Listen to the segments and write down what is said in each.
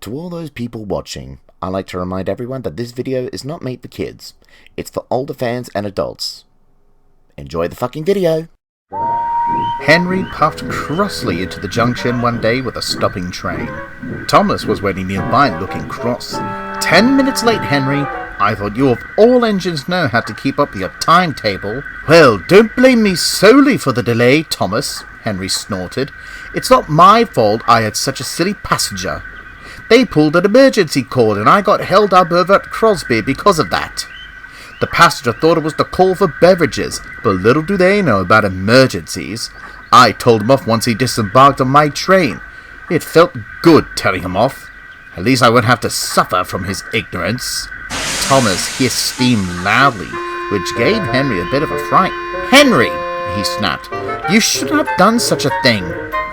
To all those people watching, I like to remind everyone that this video is not made for kids. It's for older fans and adults. Enjoy the fucking video! Henry puffed crossly into the junction one day with a stopping train. Thomas was waiting nearby looking cross. 10 minutes late, Henry. I thought you of all engines know how to keep up your timetable. Well, don't blame me solely for the delay, Thomas, Henry snorted. It's not my fault I had such a silly passenger. They pulled an emergency cord and I got held up over at Crosby because of that. The passenger thought it was the call for beverages, but little do they know about emergencies. I told him off once he disembarked on my train. It felt good telling him off. At least I wouldn't have to suffer from his ignorance. Thomas hissed steam loudly, which gave Henry a bit of a fright. Henry, he snapped, you shouldn't have done such a thing.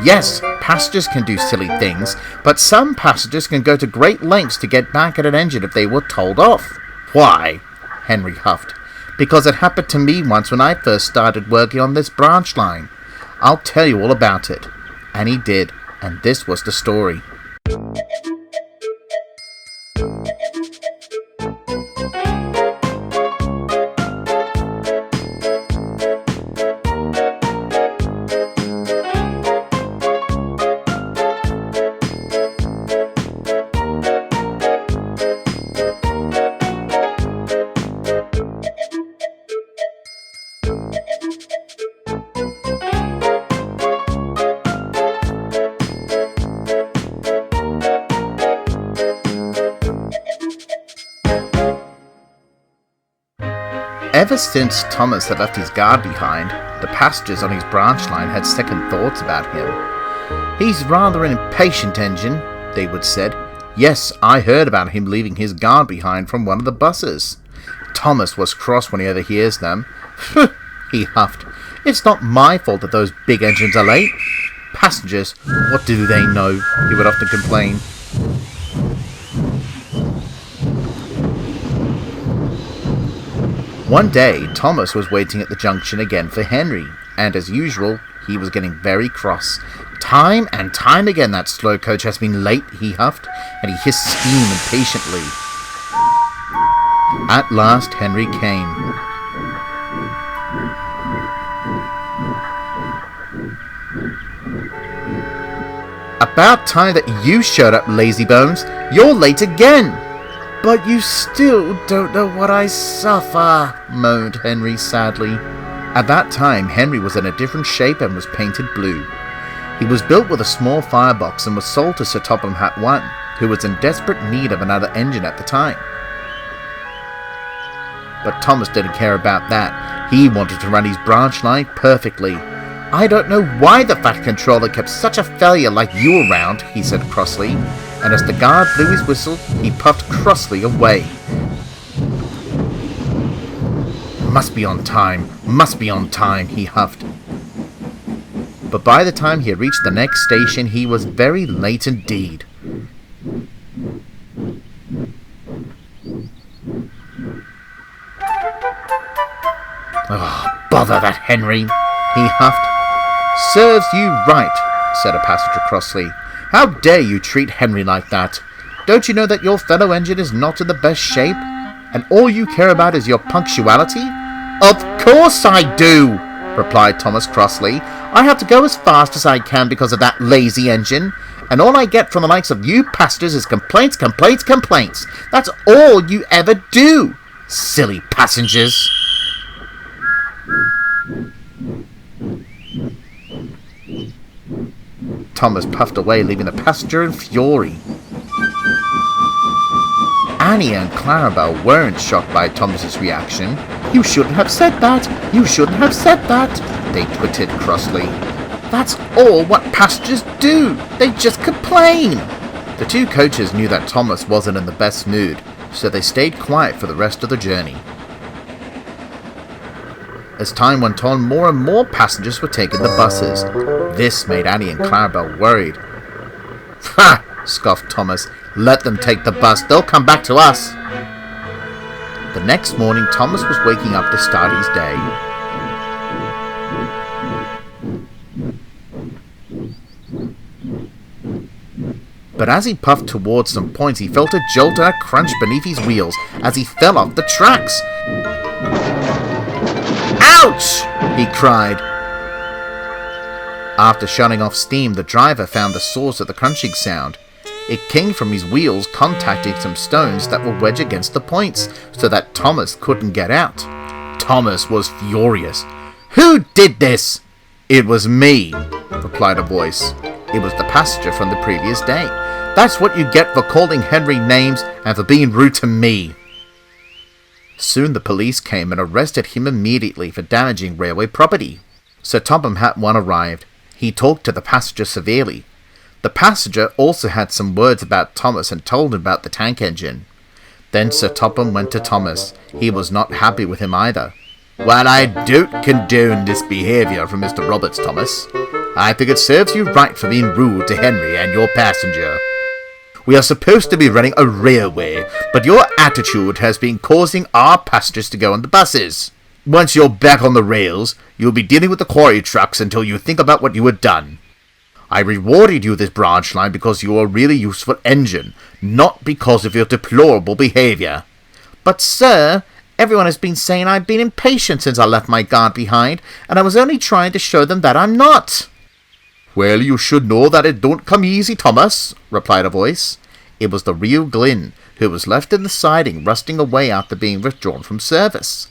Yes, passengers can do silly things, but some passengers can go to great lengths to get back at an engine if they were told off. Why? Henry huffed. Because it happened to me once when I first started working on this branch line. I'll tell you all about it. And he did, and this was the story. Ever since Thomas had left his guard behind, the passengers on his branch line had second thoughts about him. He's rather an impatient engine, they would said. Yes, I heard about him leaving his guard behind from one of the buses. Thomas was cross when he overhears them. He huffed. It's not my fault that those big engines are late. Passengers, what do they know? He would often complain. One day, Thomas was waiting at the junction again for Henry, and as usual, he was getting very cross. Time and time again that slow coach has been late, he huffed, and he hissed steam impatiently. At last, Henry came. About time that you showed up, lazybones. You're late again. But you still don't know what I suffer, moaned Henry sadly. At that time, Henry was in a different shape and was painted blue. He was built with a small firebox and was sold to Sir Topham Hatt I, who was in desperate need of another engine at the time. But Thomas didn't care about that. He wanted to run his branch line perfectly. I don't know why the Fat Controller kept such a failure like you around, he said crossly. And as the guard blew his whistle, he puffed crossly away. Must be on time, he huffed. But by the time he had reached the next station, he was very late indeed. Oh, bother that Henry, he huffed. Serves you right, said a passenger crossly. How dare you treat Henry like that? Don't you know that your fellow engine is not in the best shape? And all you care about is your punctuality? Of course I do, replied Thomas crossly. I have to go as fast as I can because of that lazy engine. And all I get from the likes of you passengers is complaints, complaints, complaints. That's all you ever do. Silly passengers. Thomas puffed away, leaving the passenger in fury. Annie and Clarabelle weren't shocked by Thomas's reaction. You shouldn't have said that! You shouldn't have said that! They twittered crossly. That's all what passengers do! They just complain! The two coaches knew that Thomas wasn't in the best mood, so they stayed quiet for the rest of the journey. As time went on, more and more passengers were taking the buses. This made Annie and Clarabelle worried. Ha! Scoffed Thomas. Let them take the bus. They'll come back to us. The next morning, Thomas was waking up to start his day. But as he puffed towards some points, he felt a jolt and a crunch beneath his wheels as he fell off the tracks. Ouch! He cried. After shutting off steam, the driver found the source of the crunching sound. It came from his wheels contacting some stones that were wedged against the points, so that Thomas couldn't get out. Thomas was furious. "Who did this?" "It was me," replied a voice. It was the passenger from the previous day. "That's what you get for calling Henry names and for being rude to me." Soon the police came and arrested him immediately for damaging railway property. Sir Topham Hatt 1 arrived. He talked to the passenger severely. The passenger also had some words about Thomas and told him about the tank engine. Then Sir Topham went to Thomas. He was not happy with him either. "Well, I don't condone this behaviour from Mr. Roberts, Thomas. I think it serves you right for being rude to Henry and your passenger. We are supposed to be running a railway, but your attitude has been causing our passengers to go on the buses. Once you're back on the rails, you'll be dealing with the quarry trucks until you think about what you have done. I rewarded you this branch line because you are a really useful engine, not because of your deplorable behaviour." "But, sir, everyone has been saying I've been impatient since I left my guard behind, and I was only trying to show them that I'm not." "Well, you should know that it don't come easy, Thomas," replied a voice. It was the real Glynn, who was left in the siding rusting away after being withdrawn from service.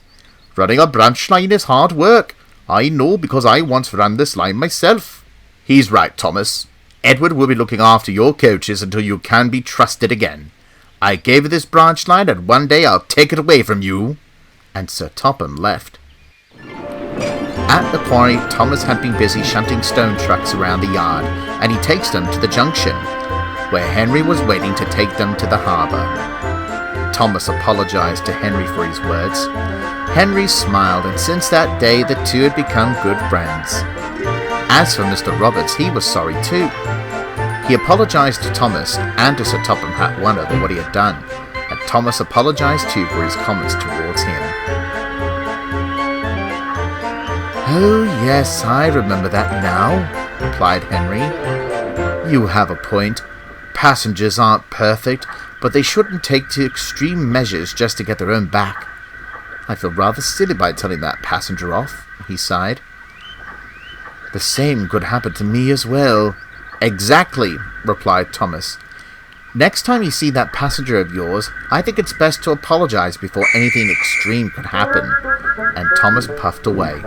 "Running a branch line is hard work. I know because I once ran this line myself." "He's right, Thomas. Edward will be looking after your coaches until you can be trusted again. I gave you this branch line, and one day I'll take it away from you." And Sir Topham left. At the quarry, Thomas had been busy shunting stone trucks around the yard, and he takes them to the junction, where Henry was waiting to take them to the harbour. Thomas apologised to Henry for his words. Henry smiled, and since that day the two had become good friends. As for Mr. Roberts, he was sorry too. He apologised to Thomas and to Sir Topham Hatt 1 over what he had done, and Thomas apologised too for his comments towards him. "Oh yes, I remember that now," replied Henry. "You have a point. Passengers aren't perfect, but they shouldn't take to extreme measures just to get their own back. I feel rather silly by telling that passenger off," he sighed. "The same could happen to me as well." "Exactly," replied Thomas. "Next time you see that passenger of yours, I think it's best to apologise before anything extreme could happen." And Thomas puffed away.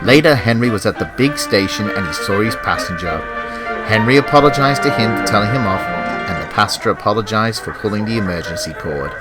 Later, Henry was at the big station and he saw his passenger. Henry apologised to him for telling him off, and the passenger apologised for pulling the emergency cord.